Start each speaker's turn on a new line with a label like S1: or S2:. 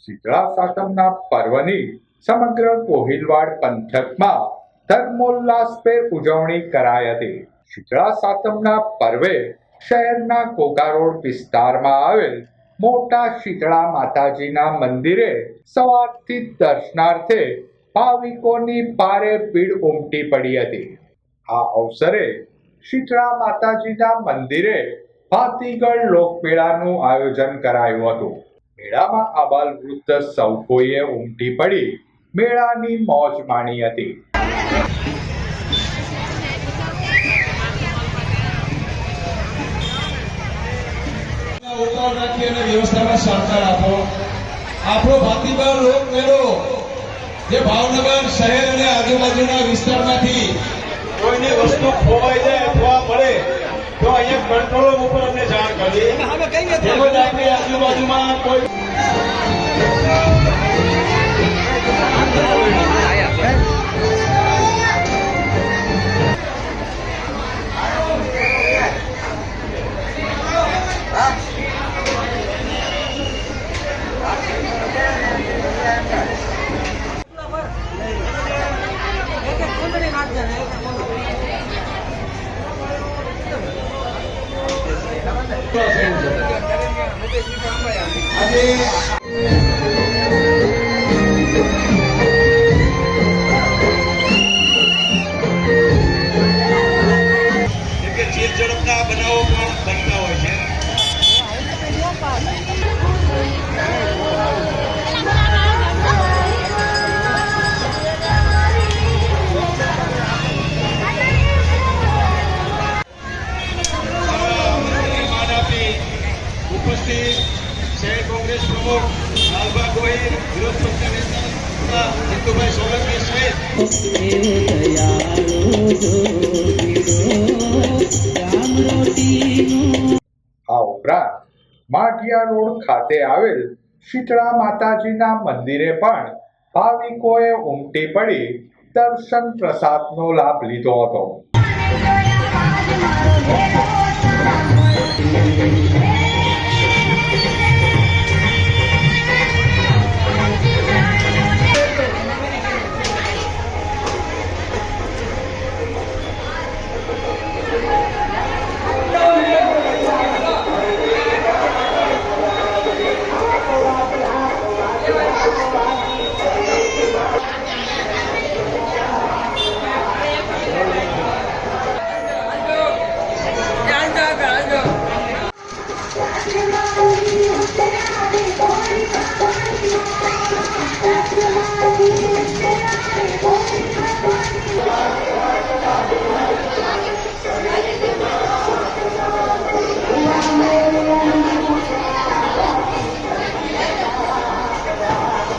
S1: શીતળા સાતમના પર્વની સમગ્ર કોહિલવાડ પંથકમાં ધર્મોલ્લાસભેર ઉજવણી કરાઈ હતી। શીતળા સાતમના પર્વે શહેરના કોકા રોડ વિસ્તારમાં આવેલ મોટા શીતળા માતાજીના મંદિરે સવારથી દર્શનાર્થે ભાવિકોની ભારે ભીડ ઉમટી પડી હતી। આ અવસરે શીતળા માતાજીના મંદિરે ભાતીગળ લોકમેળાનું આયોજન કરાયું હતું। મેળામાં આબાલ વૃદ્ધ સૌ કોઈએ ઉમટી પડી મેળાની મોજ માણી હતી।
S2: વ્યવસ્થામાં સહકાર આપો। આપણો ભાતીગળ લોકમેળો જે ભાવનગર શહેર અને આજુબાજુના વિસ્તારમાંથી કોઈની વસ્તુ ખોવાઈ જાય અથવા મળે તો અહીંયા કંટ્રોલ રૂમ ઉપર અમને જાણ કરવી। તેમજ આપણી આજુબાજુમાં કોઈ ચીર ઝડપના બનાવો પણ બનતા હોય છે। ઉપસ્થિત શહેર કોંગ્રેસ પ્રમુખ લાલભા ગોહિલ, વિરોધ પક્ષના નેતા જીતુભાઈ સોલંકી સહિત
S1: આ ઉપરાંત માઢિયા રોડ ખાતે આવેલ શીતળા માતાજીના મંદિરે પણ ભાવિકોએ ઉમટી પડી દર્શન પ્રસાદનો લાભ લીધો હતો।